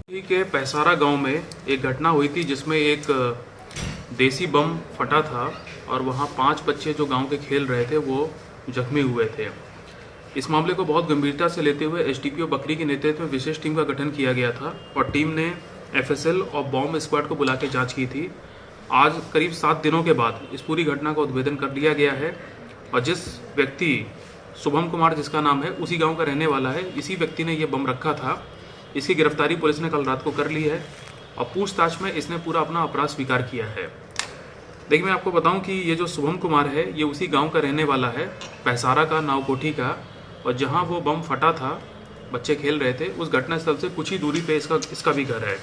के पैसारा गांव में एक घटना हुई थी जिसमें एक देसी बम फटा था और वहां 5 बच्चे जो गांव के खेल रहे थे वो जख्मी हुए थे। इस मामले को बहुत गंभीरता से लेते हुए एसडीपीओ बकरी के नेतृत्व में विशेष टीम का गठन किया गया था और टीम ने एफएसएल और बॉम्ब स्क्वाड को बुला के जांच की थी। आज करीब 7 दिनों के बाद इस पूरी घटना का उद्भेदन कर लिया गया है और जिस व्यक्ति शुभम कुमार जिसका नाम है उसी गाँव का रहने वाला है, इसी व्यक्ति ने ये बम रखा था। इसकी गिरफ्तारी पुलिस ने कल रात को कर ली है और पूछताछ में इसने पूरा अपना अपराध स्वीकार किया है। देखिए, मैं आपको बताऊं कि ये जो शुभम कुमार है ये उसी गांव का रहने वाला है, पैसारा का, नावकोठी का, और जहां वो बम फटा था, बच्चे खेल रहे थे, उस घटनास्थल से कुछ ही दूरी पे इसका भी घर है।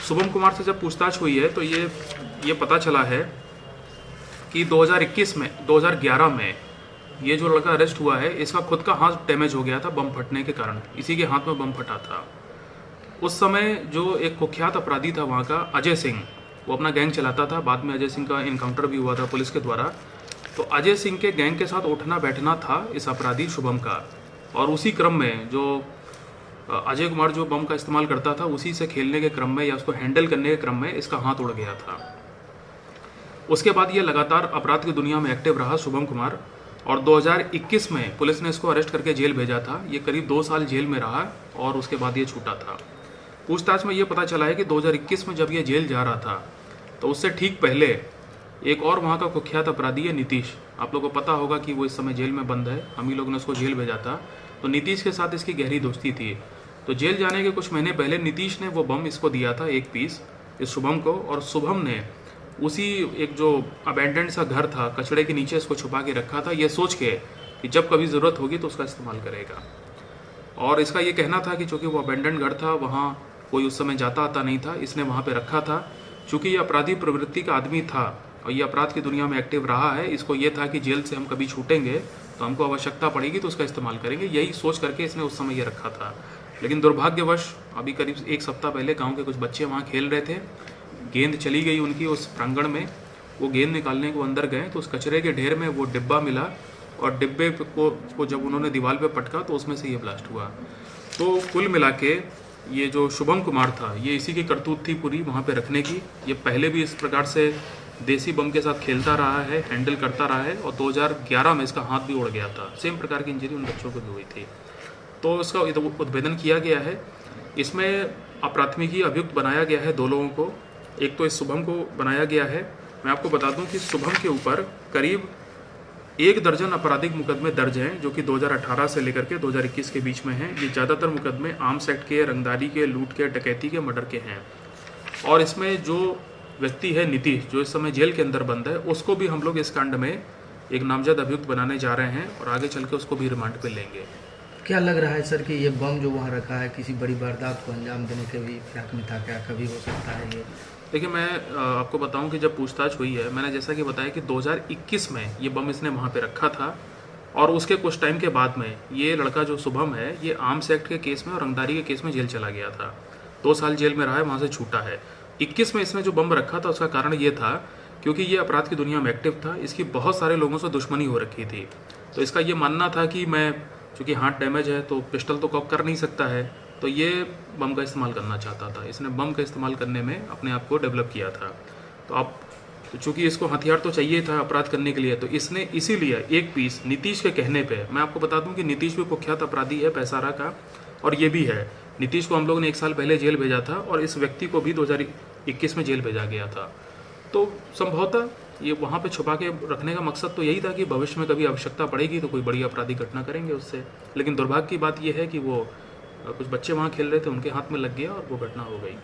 शुभम कुमार से जब पूछताछ हुई है तो ये पता चला है कि 2011 में ये जो लड़का अरेस्ट हुआ है इसका खुद का हाथ डैमेज हो गया था बम फटने के कारण, इसी के हाथ में बम फटा था। उस समय जो एक कुख्यात अपराधी था वहाँ का, अजय सिंह, वो अपना गैंग चलाता था। बाद में अजय सिंह का इनकाउंटर भी हुआ था पुलिस के द्वारा। तो अजय सिंह के गैंग के साथ उठना बैठना था इस अपराधी शुभम का, और उसी क्रम में जो अजय कुमार जो बम का इस्तेमाल करता था उसी से खेलने के क्रम में या उसको हैंडल करने के क्रम में इसका हाथ उड़ गया था। उसके बाद ये लगातार अपराध की दुनिया में एक्टिव रहा शुभम कुमार, और 2021 में पुलिस ने इसको अरेस्ट करके जेल भेजा था। ये करीब 2 साल जेल में रहा और उसके बाद ये छूटा था। पूछताछ में ये पता चला है कि 2021 में जब ये जेल जा रहा था तो उससे ठीक पहले एक और वहाँ का कुख्यात अपराधी है नीतीश। आप लोगों को पता होगा कि वो इस समय जेल में बंद है, हम ही लोग ने उसको जेल भेजा था। तो नीतीश के साथ इसकी गहरी दोस्ती थी। तो जेल जाने के कुछ महीने पहले नीतीश ने वो बम इसको दिया था, एक पीस, इस शुभम को, और शुभम ने उसी एक जो अबेंडेंड सा घर था, कचड़े के नीचे इसको छुपा के रखा था, ये सोच के कि जब कभी ज़रूरत होगी तो उसका इस्तेमाल करेगा। और इसका ये कहना था कि चूँकि वो अबेंडेंड घर था, वहाँ कोई उस समय जाता आता नहीं था, इसने वहाँ पे रखा था। चूँकि ये अपराधी प्रवृत्ति का आदमी था और ये अपराध की दुनिया में एक्टिव रहा है, इसको ये था कि जेल से हम कभी छूटेंगे तो हमको आवश्यकता पड़ेगी तो उसका इस्तेमाल करेंगे, यही सोच करके इसने उस समय ये रखा था। लेकिन दुर्भाग्यवश अभी करीब 1 सप्ताह पहले गाँव के कुछ बच्चे वहाँ खेल रहे थे, गेंद चली गई उनकी उस प्रांगण में, वो गेंद निकालने को अंदर गए तो उस कचरे के ढेर में वो डिब्बा मिला और डिब्बे को जब उन्होंने दीवार पे पटका तो उसमें से ये ब्लास्ट हुआ। तो कुल मिला के ये जो शुभम कुमार था ये इसी की करतूत थी पूरी वहाँ पे रखने की। ये पहले भी इस प्रकार से देसी बम के साथ खेलता रहा है, हैंडल करता रहा है, और 2011 में इसका हाथ भी उड़ गया था। सेम प्रकार की इंजरी उन बच्चों को भी हुई थी। तो इसका उद्भेदन किया गया है। इसमें अपराधमिकी अभियुक्त बनाया गया है 2 लोगों को। एक तो इस शुभम को बनाया गया है। मैं आपको बता दूं कि शुभम के ऊपर करीब 1 दर्जन आपराधिक मुकदमे दर्ज हैं जो कि 2018 से लेकर के 2021 के बीच में हैं। ये ज़्यादातर मुकदमे आर्म्स एक्ट के, रंगदारी के, लूट के, डकैती के, मर्डर के हैं। और इसमें जो व्यक्ति है नीतीश, जो इस समय जेल के अंदर बंद है, उसको भी हम लोग इस कांड में एक नामजद अभियुक्त बनाने जा रहे हैं और आगे चल के उसको भी रिमांड पे लेंगे। क्या लग रहा है सर कि ये बम जो वहाँ रखा है किसी बड़ी वारदात को अंजाम देने के भी फिराक में था? क्या कभी हो सकता है ये? देखिए, मैं आपको बताऊं कि जब पूछताछ हुई है, मैंने जैसा कि बताया कि 2021 में ये बम इसने वहाँ पे रखा था और उसके कुछ टाइम के बाद में ये लड़का जो शुभम है ये आर्म्स एक्ट के केस में और रंगदारी के केस में जेल चला गया था। 2 साल जेल में रहा है, वहाँ से छूटा है। 21 में इसने जो बम रखा था उसका कारण ये था क्योंकि ये अपराध की दुनिया में एक्टिव था, इसकी बहुत सारे लोगों से दुश्मनी हो रखी थी। तो इसका ये मानना था कि मैं, चूँकि हाथ डैमेज है तो पिस्टल तो कॉक कर नहीं सकता है, तो ये बम का इस्तेमाल करना चाहता था। इसने बम का इस्तेमाल करने में अपने आप को डेवलप किया था। तो अब चूँकि इसको हथियार तो चाहिए था अपराध करने के लिए, तो इसने इसीलिए एक पीस नीतीश के कहने पे, मैं आपको बता दूं कि नीतीश भी कुख्यात अपराधी है पैसारा का, और ये भी है। नीतीश को हम लोग ने 1 साल पहले जेल भेजा था और इस व्यक्ति को भी 2021 में जेल भेजा गया था। तो संभवतः ये वहाँ पे छुपा के रखने का मकसद तो यही था कि भविष्य में कभी आवश्यकता पड़ेगी तो कोई बड़ी आपराधिक घटना करेंगे उससे। लेकिन दुर्भाग्य की बात यह है कि वो कुछ बच्चे वहाँ खेल रहे थे, उनके हाथ में लग गया और वो घटना हो गई।